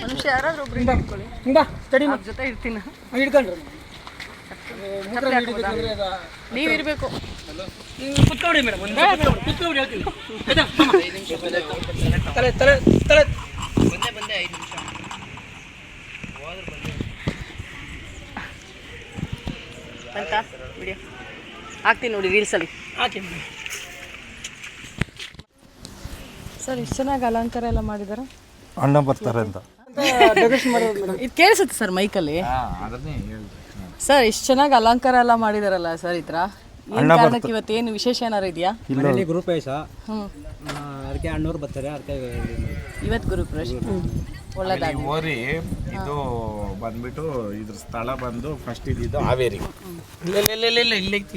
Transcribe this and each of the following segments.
ಮನುಷ್ಯ ಯಾರಾದ್ರೂ ಒಬ್ರು ಜೊತೆ ಇರ್ತೀನಿ. ನೀವಿರ್ಬೇಕು. ಕುತ್ಕೊಳ್ಳಿ ಮೇಡಮ್, ಕುತ್ಕೊಳ್ಳಿ ಹೇಳ್ತೀನಿ. ಬಂದೆ 5 ನಿಮಿಷ ಅಂತ ವಿಡಿಯೋ ಹಾಕ್ತೀನಿ ನೋಡಿ ರೀಲ್ಸಲ್ಲಿ ಹಾಕಿ. ಸರ್ ಇಷ್ಟು ಚೆನ್ನಾಗಿ ಅಲಂಕಾರ ಎಲ್ಲ ಮಾಡಿದಾರೆ. ಅಣ್ಣ ಬರ್ತಾರೆ ಅಂತ ಇದು ಕೇಳಿಸುತ್ತೆ ಸರ್ ಮೈಕಲ್ಲಿ. ಸರ್ ಇಷ್ಟು ಚೆನ್ನಾಗಿ ಅಲಂಕಾರ ಎಲ್ಲ ಮಾಡಿದಾರಲ್ಲ ಸರ್, ಈ ಥರ ಏನು ಕಾರಣಕ್ಕೆ ಇವತ್ತೇನು ವಿಶೇಷ ಏನಾರು ಇದೆಯಾ? ಮನೆಯಲ್ಲಿ ಗುರುಪ್ರವೇಶ, ಅದಕ್ಕೆ ಅಣ್ಣವ್ರು ಬರ್ತಾರೆ. ಅದಕ್ಕೆ ಇವತ್ತು ಗುರುಪ್ರವೇಶ ಒಳ್ಳೆದಾಗಿ. ಓರಿ ಇದು ಬಂದ್ಬಿಟ್ಟು ಇದ್ರ ಸ್ಥಳ ಬಂದು ಫಸ್ಟ್ ಇದ್ದಿದ್ದು ಹಾವೇರಿ.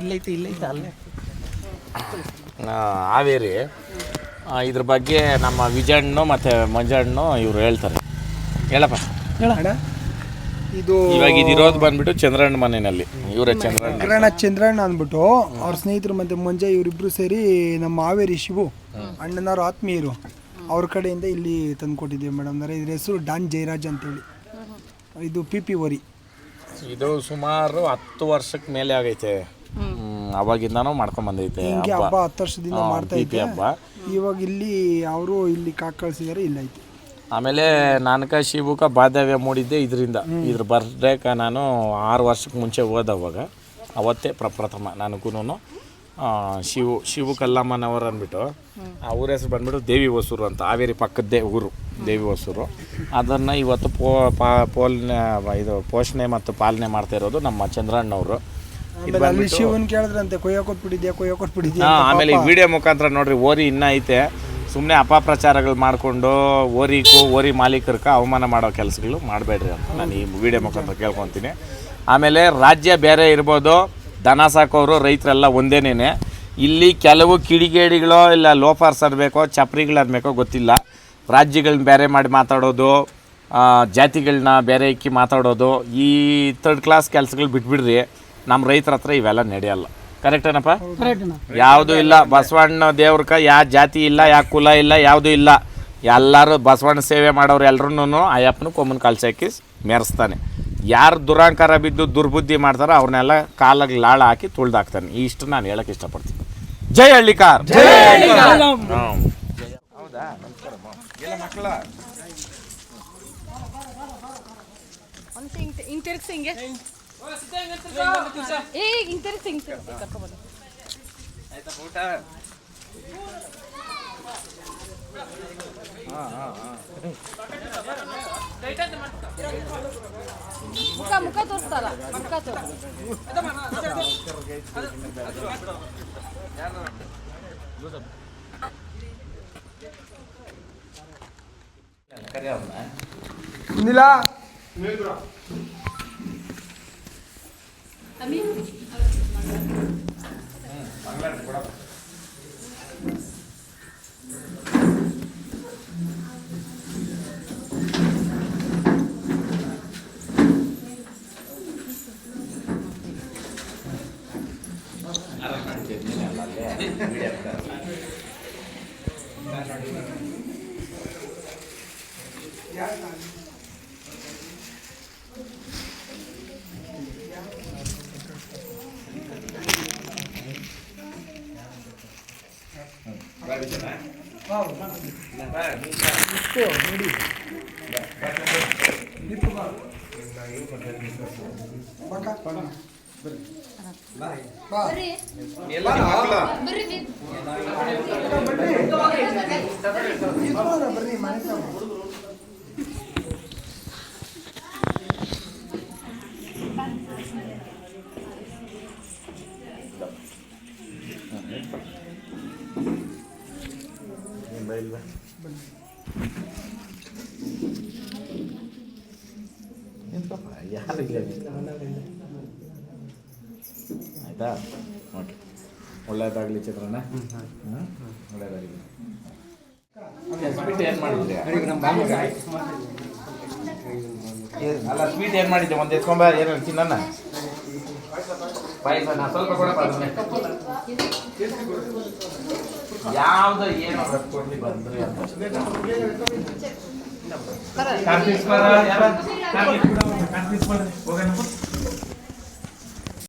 ಇಲ್ಲೈತಿ ಅಲ್ಲೇ ಹಾವೇರಿ. ಇದ್ರ ಬಗ್ಗೆ ನಮ್ಮ ವಿಜಯಣ್ಣು ಮತ್ತು ಮಂಜಣ್ಣು ಇವ್ರು ಹೇಳ್ತಾರೆ. ಹೇಳಪ್ಪ. ಇದು ಇವಾಗ ಇದಿರೋದು ಬಂದ್ಬಿಟ್ಟು ಚಂದ್ರಣ್ಣ ಮನೆಯಲ್ಲಿ. ಇವರೇ ಚಂದ್ರಣ್ಣ ಅಂದ್ಬಿಟ್ಟು ಅವ್ರ ಸ್ನೇಹಿತರು ಮತ್ತೆ ಮಂಜ ಇವರಿಬ್ರು ಸೇರಿ ನಮ್ಮ ಹಾವೇರಿ ಶಿವು ಅಣ್ಣನವ್ರ ಆತ್ಮೀಯರು ಅವ್ರ ಕಡೆಯಿಂದ ಇಲ್ಲಿ ತಂದು ಕೊಟ್ಟಿದ್ದೀವಿ ಮೇಡಮ್. ಇದ್ರ ಹೆಸರು ಡಾನ್ ಜಯರಾಜ್ ಅಂತೇಳಿ. ಇದು ಪಿ ಓರಿ. ಇದು ಸುಮಾರು 10 ವರ್ಷಕ್ಕೆ ಮೇಲೆ ಆಗೈತೆ. ಅವಾಗಿಂದಾನು ಮಾಡ್ಕೊಂಡ್ ಬಂದೈತೆ ಹಬ್ಬ. 10 ವರ್ಷದಿಂದ ಮಾಡ್ತಾ ಇದ್ದೆ ಹಬ್ಬ. ಇವಾಗ ಇಲ್ಲಿ ಅವರು ಇಲ್ಲಿ ಕಳಿಸಿದಾರೆ, ಇಲ್ಲ ಐತೆ. ಆಮೇಲೆ ನಾನಕ ಶಿವಕ ಬಾಂಧವ್ಯ ಮೂಡಿದ್ದೆ ಇದರಿಂದ. ಇದ್ರ ಬರ್ಡೇಕ ನಾನು 6 ವರ್ಷಕ್ಕೆ ಮುಂಚೆ ಹೋದವಾಗ ಅವತ್ತೇ ಪ್ರಪ್ರಥಮ ನನಗೂ ಶಿವು ಕಲ್ಲಮ್ಮನವರು ಅಂದ್ಬಿಟ್ಟು ಆ ಊರ ಹೆಸರು ಬಂದ್ಬಿಟ್ಟು ದೇವಿ ಹೊಸೂರು ಅಂತ, ಹಾವೇರಿ ಪಕ್ಕದ್ದೇ ಊರು ದೇವಿ ಹೊಸೂರು. ಅದನ್ನು ಇವತ್ತು ಪೋಷಣೆ ಮತ್ತು ಪಾಲನೆ ಮಾಡ್ತಾ ಇರೋದು ನಮ್ಮ ಚಂದ್ರಣ್ಣವರು. ಶಿವನ್ ಕೇಳಿದ್ರಂತೆ ಕೊಯ್ಯಕೊಟ್ಬಿಟ್ಟಿದ್ಯಾ. ಆಮೇಲೆ ಈ ವಿಡಿಯೋ ಮುಖಾಂತರ ನೋಡ್ರಿ, ಓರಿ ಇನ್ನೂ ಐತೆ. ಸುಮ್ಮನೆ ಅಪಪ್ರಚಾರಗಳು ಮಾಡಿಕೊಂಡು ಓರಿ ಮಾಲೀಕರ್ಕ ಅವಮಾನ ಮಾಡೋ ಕೆಲಸಗಳು ಮಾಡಬೇಡ್ರಿ ಅಂತ ನಾನು ಈ ವಿಡಿಯೋ ಮುಖಾಂತರ ಕೇಳ್ಕೊತೀನಿ. ಆಮೇಲೆ ರಾಜ್ಯ ಬೇರೆ ಇರ್ಬೋದು, ದನ ಸಾಕೋರು ರೈತರೆಲ್ಲ ಒಂದೇನೇ. ಇಲ್ಲಿ ಕೆಲವು ಕಿಡಿಗೇಡಿಗಳೋ ಇಲ್ಲ ಲೋಫರ್ಸ್ ಅನ್ಬೇಕೋ ಚಪ್ರಿಗಳು ಅನ್ಬೇಕೋ ಗೊತ್ತಿಲ್ಲ, ರಾಜ್ಯಗಳನ್ನ ಬೇರೆ ಮಾಡಿ ಮಾತಾಡೋದು, ಜಾತಿಗಳನ್ನ ಬೇರೆ ಇಕ್ಕಿ ಮಾತಾಡೋದು, ಈ 3rd ಕ್ಲಾಸ್ ಕೆಲಸಗಳು ಬಿಟ್ಬಿಡ್ರಿ. ನಮ್ಮ ರೈತರ ಹತ್ರ ಇವೆಲ್ಲ ನಡೆಯಲ್ಲ. ಕರೆಕ್ಟೇನಪ್ಪ? ಯಾವುದೂ ಇಲ್ಲ. ಬಸವಣ್ಣ ದೇವ್ರಕ ಯಾವ ಜಾತಿ ಇಲ್ಲ, ಯಾವ ಕುಲ ಇಲ್ಲ, ಯಾವುದೂ ಇಲ್ಲ. ಎಲ್ಲರೂ ಬಸವಣ್ಣ ಸೇವೆ ಮಾಡೋರು ಎಲ್ರೂ ಅಯ್ಯಪ್ಪನ ಕೊಮ್ಮನ ಕಳ್ಸಾಕಿ ಮೆರೆಸ್ತಾನೆ. ಯಾರು ದುರಾಂಕಾರ ಬಿದ್ದು ದುರ್ಬುದ್ಧಿ ಮಾಡ್ತಾರೋ ಅವ್ರನ್ನೆಲ್ಲ ಕಾಲಾಗಿ ಲಾಳ ಹಾಕಿ ತುಳ್ದಾಕ್ತಾನೆ. ಇಷ್ಟು ನಾನು ಹೇಳಕ್ಕೆ ಇಷ್ಟಪಡ್ತೀನಿ. ಜೈ ಹಳ್ಳಿಕಾರ್. ಹೌದಾ? ಎಲ್ಲ ಮಕ್ಕಳ ಊಟ ಮುಖ ತೋರಿಸ್ತಾರ. ಮುಖ ಆಯ್ತಾ? ಓಕೆ, ಒಳ್ಳೇದಾಗಲಿ ಚಿತ್ರಣ್ಣ. ಒಳ್ಳೇದಾಗಲಿ. ಸ್ವೀಟ್ ಏನು ಮಾಡಿದ್ರಿ? ಅಲ್ಲ, ಸ್ವೀಟ್ ಏನು ಮಾಡಿದ್ದೆ? ಒಂದು ಎತ್ಕೊಂಬ, ಏನು ತಿನ್ನ ಪಾಯಸ. ನಾ ಸ್ವಲ್ಪ ಕೊಡಪ್ಪ ಅದನ್ನೇ. ಯಾವ್ದು ಏನೋ ಬರ್ಕೊಂಡು ಬಂದ್ರಿ ಅಂತ ಕಾರ್ತಿಕ್